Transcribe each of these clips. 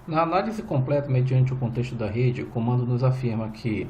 Na análise completa mediante o contexto da rede, o comando nos afirma que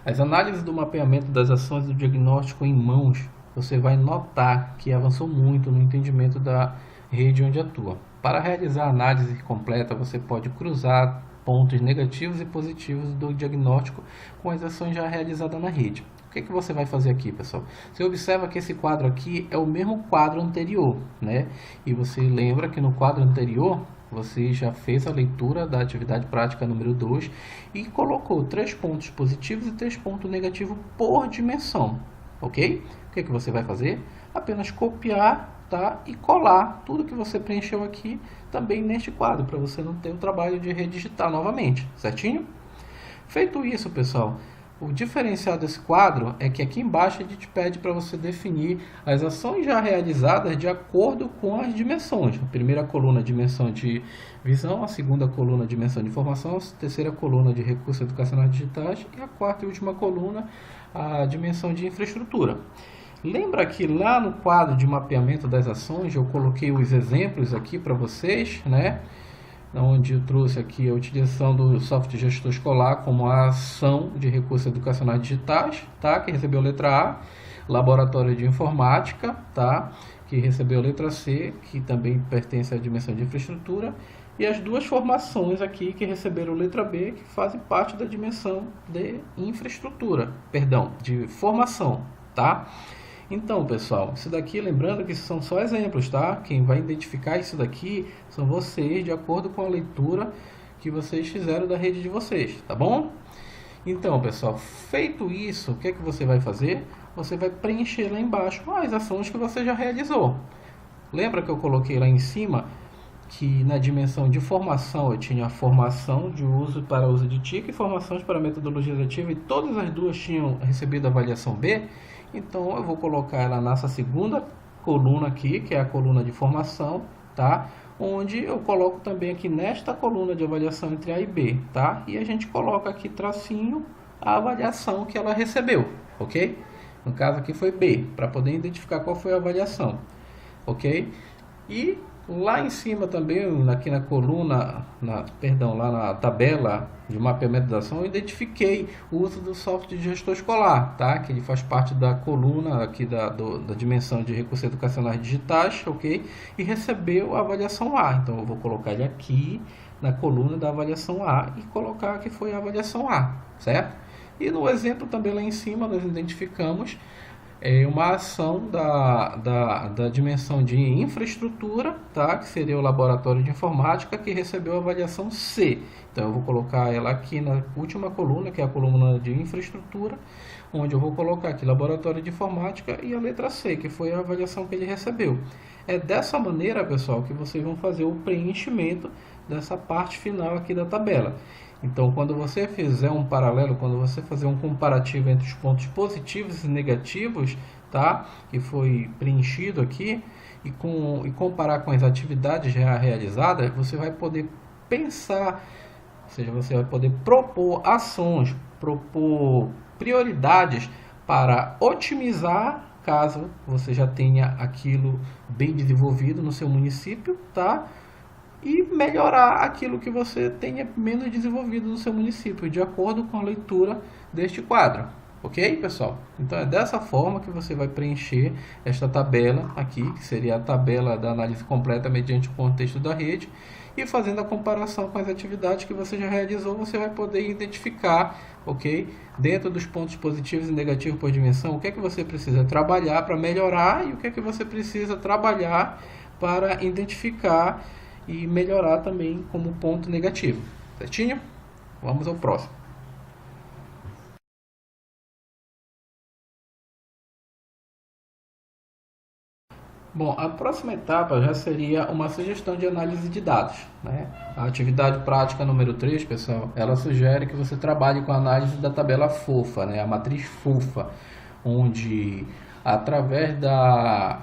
as análises do mapeamento das ações do diagnóstico em mãos, você vai notar que avançou muito no entendimento da rede onde atua. Para realizar a análise completa, você pode cruzar pontos negativos e positivos do diagnóstico com as ações já realizadas na rede. O que você vai fazer aqui, pessoal? Você observa que esse quadro aqui é o mesmo quadro anterior, né? E você lembra que no quadro anterior você já fez a leitura da atividade prática número 2 e colocou 3 pontos positivos e 3 pontos negativos por dimensão, ok? O que você vai fazer? Apenas copiar, tá? E colar tudo que você preencheu aqui também neste quadro, para você não ter o trabalho de redigitar novamente, certinho? Feito isso, pessoal, o diferencial desse quadro é que aqui embaixo a gente pede para você definir as ações já realizadas de acordo com as dimensões. A primeira coluna, dimensão de visão, a segunda coluna, dimensão de informação, a terceira coluna de recursos educacionais digitais e a quarta e última coluna, a dimensão de infraestrutura. Lembra que lá no quadro de mapeamento das ações eu coloquei os exemplos aqui para vocês, né? Onde eu trouxe aqui a utilização do software gestor escolar como a ação de recursos educacionais digitais, tá? Que recebeu letra A, laboratório de informática, tá? Que recebeu letra C, que também pertence à dimensão de infraestrutura, e as duas formações aqui que receberam letra B, que fazem parte da dimensão de infraestrutura, perdão, de formação, tá? Então, pessoal, isso daqui, lembrando que são só exemplos, tá? Quem vai identificar isso daqui são vocês, de acordo com a leitura que vocês fizeram da rede de vocês, tá bom? Então, pessoal, feito isso, o que é que você vai fazer? Você vai preencher lá embaixo as ações que você já realizou. Lembra que eu coloquei lá em cima que na dimensão de formação eu tinha a formação de uso para uso de TIC e formações para metodologia ativa, e todas as duas tinham recebido avaliação B. Então eu vou colocar ela nessa segunda coluna aqui, que é a coluna de formação, tá? Onde eu coloco também aqui nesta coluna de avaliação entre A e B, tá? E a gente coloca aqui tracinho a avaliação que ela recebeu, ok? No caso aqui foi B, para poder identificar qual foi a avaliação, ok? E lá em cima também, aqui na coluna, lá na tabela de mapeamento da ação, eu identifiquei o uso do software de gestor escolar, tá? Que ele faz parte da coluna aqui da dimensão de recursos educacionais digitais, ok? E recebeu a avaliação A. Então eu vou colocar ele aqui na coluna da avaliação A e colocar que foi a avaliação A, certo? E no exemplo também lá em cima nós identificamos uma ação da dimensão de infraestrutura, tá? Que seria o laboratório de informática, que recebeu a avaliação C. Então eu vou colocar ela aqui na última coluna, que é a coluna de infraestrutura, onde eu vou colocar aqui laboratório de informática e a letra C, que foi a avaliação que ele recebeu. É dessa maneira, pessoal, que vocês vão fazer o preenchimento dessa parte final aqui da tabela. Então, quando você fizer um paralelo, quando você fazer um comparativo entre os pontos positivos e negativos, tá? Que foi preenchido aqui, e comparar com as atividades já realizadas, você vai poder pensar, ou seja, você vai poder propor ações, propor prioridades para otimizar, caso você já tenha aquilo bem desenvolvido no seu município, tá? E melhorar aquilo que você tenha menos desenvolvido no seu município, de acordo com a leitura deste quadro. Ok, pessoal? Então é dessa forma que você vai preencher esta tabela aqui, que seria a tabela da análise completa mediante o contexto da rede, e fazendo a comparação com as atividades que você já realizou, você vai poder identificar, ok? Dentro dos pontos positivos e negativos por dimensão, o que é que você precisa trabalhar para melhorar e o que é que você precisa trabalhar para identificar e melhorar também como ponto negativo, certinho? Vamos ao próximo. Bom, a próxima etapa já seria uma sugestão de análise de dados, né? A atividade prática número 3, pessoal, ela sugere que você trabalhe com a análise da tabela FOFA, né? A matriz FOFA, onde através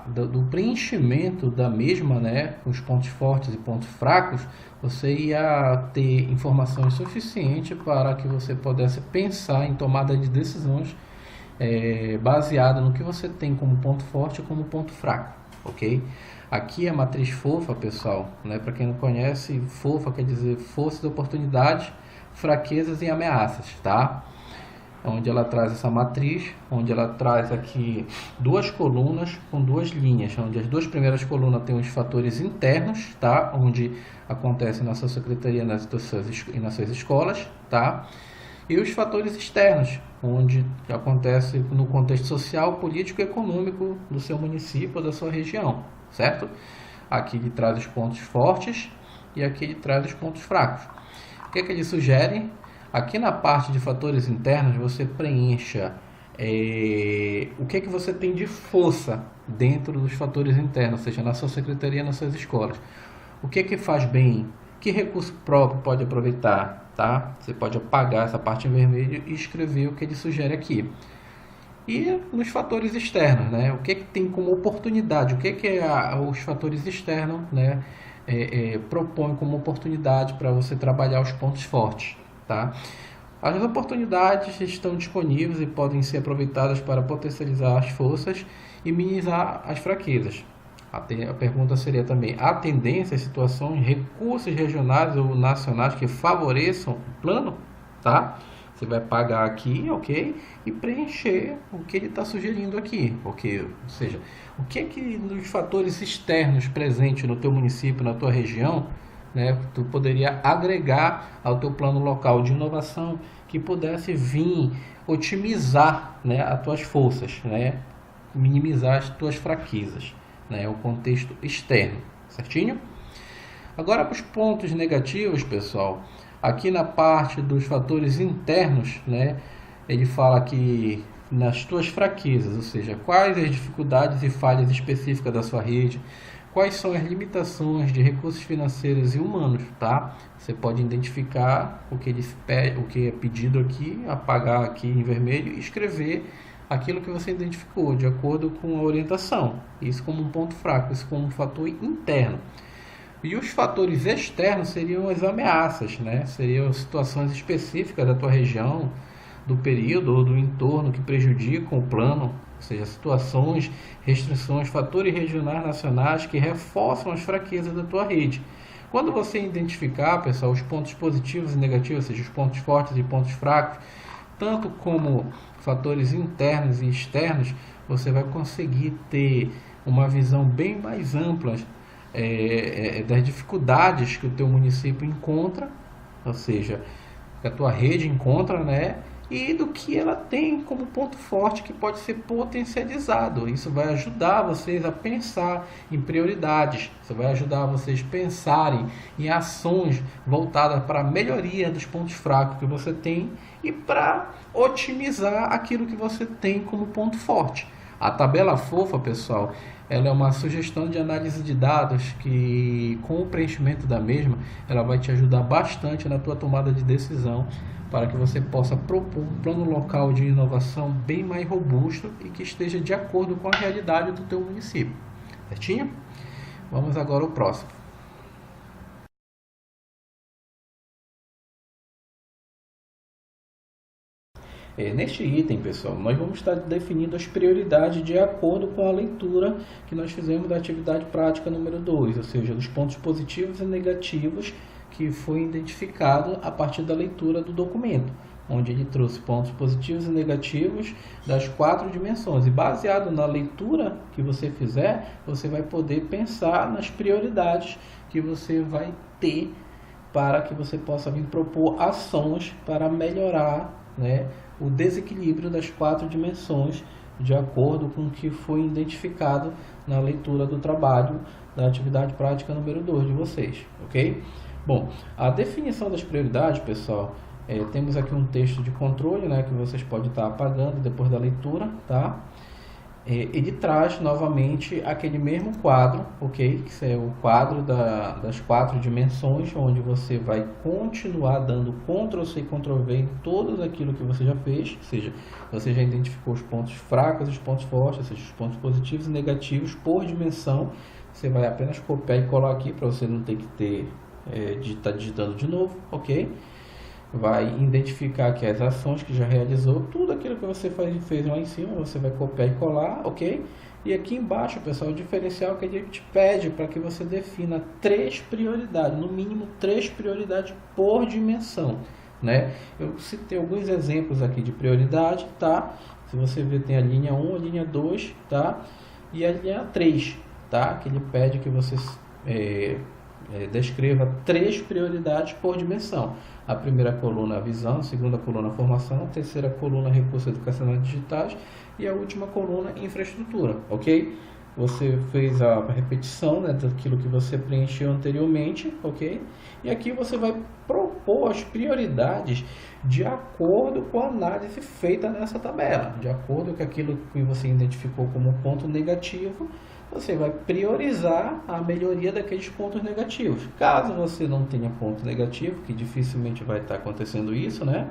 do preenchimento da mesma, né, os pontos fortes e pontos fracos, você ia ter informações suficientes para que você pudesse pensar em tomada de decisões baseado no que você tem como ponto forte e como ponto fraco, ok? Aqui a matriz fofa, pessoal, né? Para quem não conhece, fofa quer dizer forças, oportunidades, fraquezas e ameaças, tá? Onde ela traz essa matriz, onde ela traz aqui duas colunas com duas linhas, onde as duas primeiras colunas têm os fatores internos, tá? Onde acontece na sua secretaria e nas suas escolas, tá? E os fatores externos, onde acontece no contexto social, político e econômico do seu município ou da sua região, certo? Aqui ele traz os pontos fortes e aqui ele traz os pontos fracos. O que é que ele sugere? Aqui na parte de fatores internos, você preencha o que é que você tem de força dentro dos fatores internos, ou seja, na sua secretaria, nas suas escolas. O que é que faz bem? Que recurso próprio pode aproveitar? Tá? Você pode apagar essa parte em vermelho e escrever o que ele sugere aqui. E nos fatores externos, né? O que é que tem como oportunidade? O que é que os fatores externos, né, propõem como oportunidade para você trabalhar os pontos fortes? Tá? As oportunidades estão disponíveis e podem ser aproveitadas para potencializar as forças e minimizar as fraquezas. A pergunta seria também: há tendências, situações, recursos regionais ou nacionais que favoreçam o plano? Tá? Você vai pagar aqui, ok? E preencher o que ele está sugerindo aqui, ok? Ou seja, o que é que nos fatores externos presentes no teu município, na tua região, né, tu poderia agregar ao teu plano local de inovação que pudesse vir otimizar, né, as tuas forças, né, minimizar as tuas fraquezas, né, o contexto externo, certinho? Agora para os pontos negativos, pessoal, aqui na parte dos fatores internos, né, ele fala que nas tuas fraquezas, ou seja, quais as dificuldades e falhas específicas da sua rede, quais são as limitações de recursos financeiros e humanos, tá? Você pode identificar o que é pedido aqui, apagar aqui em vermelho e escrever aquilo que você identificou, de acordo com a orientação. Isso como um ponto fraco, isso como um fator interno. E os fatores externos seriam as ameaças, né? Seriam situações específicas da tua região, do período ou do entorno que prejudicam o plano, ou seja, situações, restrições, fatores regionais nacionais que reforçam as fraquezas da tua rede. Quando você identificar, pessoal, os pontos positivos e negativos, ou seja, os pontos fortes e pontos fracos, tanto como fatores internos e externos, você vai conseguir ter uma visão bem mais ampla das dificuldades que o teu município encontra, ou seja, que a tua rede encontra, né? E do que ela tem como ponto forte que pode ser potencializado. Isso vai ajudar vocês a pensar em prioridades, isso vai ajudar vocês a pensarem em ações voltadas para a melhoria dos pontos fracos que você tem e para otimizar aquilo que você tem como ponto forte. A tabela fofa, pessoal, ela é uma sugestão de análise de dados que, com o preenchimento da mesma, ela vai te ajudar bastante na tua tomada de decisão para que você possa propor um plano local de inovação bem mais robusto e que esteja de acordo com a realidade do teu município. Certinho? Vamos agora ao próximo. Neste item, pessoal, nós vamos estar definindo as prioridades de acordo com a leitura que nós fizemos da atividade prática número 2, ou seja, dos pontos positivos e negativos que foi identificado a partir da leitura do documento, onde ele trouxe pontos positivos e negativos das 4 dimensões. E baseado na leitura que você fizer, você vai poder pensar nas prioridades que você vai ter para que você possa vir propor ações para melhorar, né, o desequilíbrio das 4 dimensões de acordo com o que foi identificado na leitura do trabalho da atividade prática número 2 de vocês, ok? Bom, a definição das prioridades, pessoal, temos aqui um texto de controle, né, que vocês podem estar apagando depois da leitura, tá? Ele traz novamente aquele mesmo quadro, ok? Que é o quadro das 4 dimensões, onde você vai continuar dando Ctrl+C e Ctrl+V em tudo aquilo que você já fez, ou seja, você já identificou os pontos fracos e os pontos fortes, ou seja, os pontos positivos e negativos por dimensão. Você vai apenas copiar e colar aqui para você não ter que estar digitando de novo, ok? vai identificar aqui as ações que já realizou, tudo aquilo que você fez lá em cima, você vai copiar e colar, ok? E aqui embaixo, pessoal, o diferencial que a gente pede para que você defina 3 prioridades, no mínimo 3 prioridades por dimensão, né? Eu citei alguns exemplos aqui de prioridade, tá? Se você ver, tem a linha 1, a linha 2, tá? E a linha 3, tá? Que ele pede que você descreva 3 prioridades por dimensão. A primeira coluna, a visão, a segunda coluna, a formação, a terceira coluna, recursos educacionais digitais e a última coluna, infraestrutura, ok? Você fez a repetição, né, daquilo que você preencheu anteriormente, ok? E aqui você vai propor as prioridades de acordo com a análise feita nessa tabela, de acordo com aquilo que você identificou como ponto negativo. Você vai priorizar a melhoria daqueles pontos negativos. Caso você não tenha ponto negativo, que dificilmente vai estar acontecendo isso, né?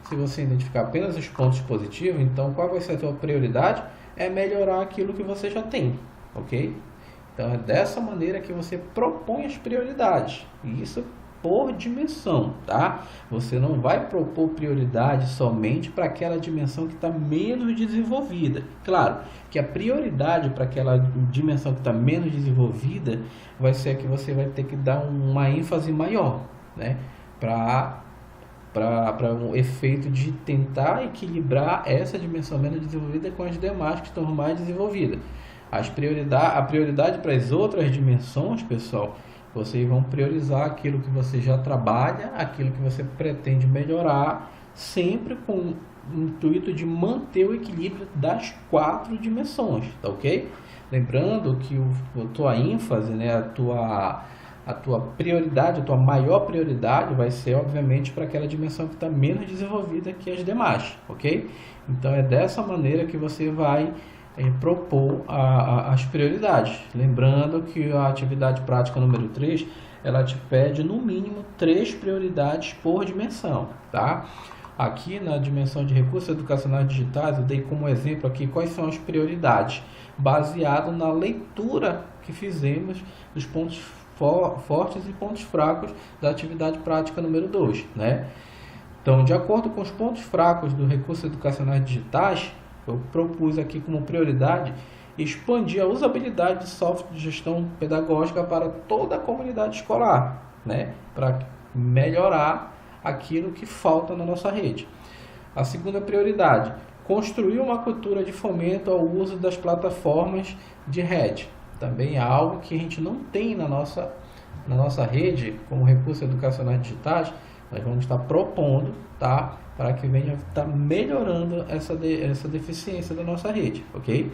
Se você identificar apenas os pontos positivos, então qual vai ser a sua prioridade? É melhorar aquilo que você já tem, ok? Então é dessa maneira que você propõe as prioridades. E isso por dimensão, tá? Você não vai propor prioridade somente para aquela dimensão que está menos desenvolvida. Claro que a prioridade para aquela dimensão que está menos desenvolvida vai ser a que você vai ter que dar uma ênfase maior, né? Para um efeito de tentar equilibrar essa dimensão menos desenvolvida com as demais que estão mais desenvolvidas. A prioridade para as outras dimensões, pessoal, vocês vão priorizar aquilo que você já trabalha, aquilo que você pretende melhorar, sempre com o intuito de manter o equilíbrio das 4 dimensões, tá ok? Lembrando que a tua ênfase, né, a tua prioridade, a tua maior prioridade vai ser, obviamente, para aquela dimensão que está menos desenvolvida que as demais, ok? Então, é dessa maneira que você vai propor as prioridades. Lembrando que a atividade prática número 3, ela te pede no mínimo 3 prioridades por dimensão, tá? Aqui na dimensão de recursos educacionais digitais, eu dei como exemplo aqui quais são as prioridades, baseado na leitura que fizemos dos pontos fortes e pontos fracos da atividade prática número 2, né? Então, de acordo com os pontos fracos do recursos educacionais digitais, eu propus aqui como prioridade expandir a usabilidade de software de gestão pedagógica para toda a comunidade escolar, né? Para melhorar aquilo que falta na nossa rede. A segunda prioridade, construir uma cultura de fomento ao uso das plataformas de rede. Também é algo que a gente não tem na nossa rede, como recursos educacionais digitais. Nós vamos estar propondo, tá? Para que venha estar melhorando essa deficiência da nossa rede, ok?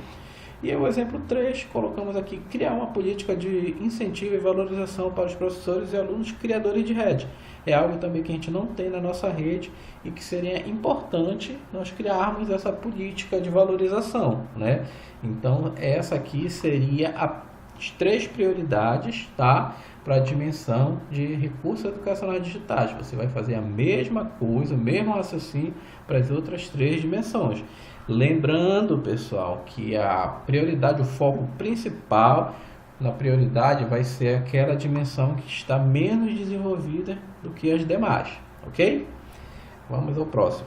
E o exemplo 3, colocamos aqui, criar uma política de incentivo e valorização para os professores e alunos criadores de rede. É algo também que a gente não tem na nossa rede e que seria importante nós criarmos essa política de valorização, né? Então, essa aqui seria as 3 prioridades, tá? Para a dimensão de recursos educacionais digitais. Você vai fazer a mesma coisa, o mesmo raciocínio para as outras 3 dimensões. Lembrando, pessoal, que a prioridade, o foco principal na prioridade vai ser aquela dimensão que está menos desenvolvida do que as demais, ok? Vamos ao próximo.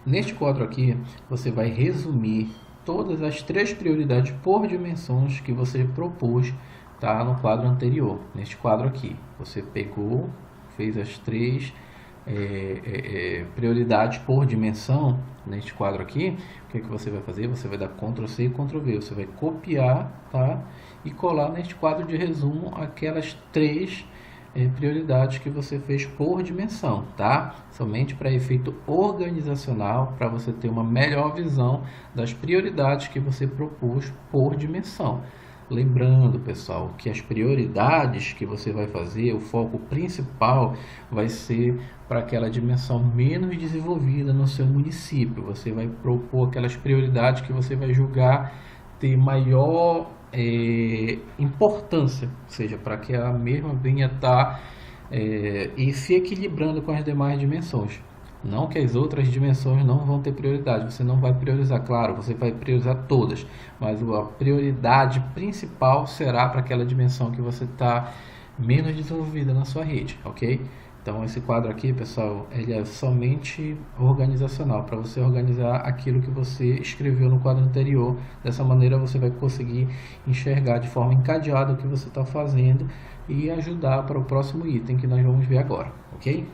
Neste quadro aqui, você vai resumir todas as 3 prioridades por dimensões que você propôs, tá, no quadro anterior. Neste quadro aqui, você pegou, fez as 3 prioridades por dimensão. Neste quadro aqui, o que você vai fazer? Você vai dar Ctrl+C e Ctrl+V. Você vai copiar, tá, e colar neste quadro de resumo aquelas 3 prioridades que você fez por dimensão, tá? Somente para efeito organizacional, para você ter uma melhor visão das prioridades que você propôs por dimensão. Lembrando, pessoal, que as prioridades que você vai fazer, o foco principal vai ser para aquela dimensão menos desenvolvida no seu município. Você vai propor aquelas prioridades que você vai julgar ter maior importância, ou seja, para que ela mesma venha estar e se equilibrando com as demais dimensões. Não que as outras dimensões não vão ter prioridade, você não vai priorizar, claro, você vai priorizar todas, mas a prioridade principal será para aquela dimensão que você está menos desenvolvida na sua rede, ok? Então esse quadro aqui, pessoal, ele é somente organizacional, para você organizar aquilo que você escreveu no quadro anterior. Dessa maneira você vai conseguir enxergar de forma encadeada o que você está fazendo e ajudar para o próximo item que nós vamos ver agora, ok?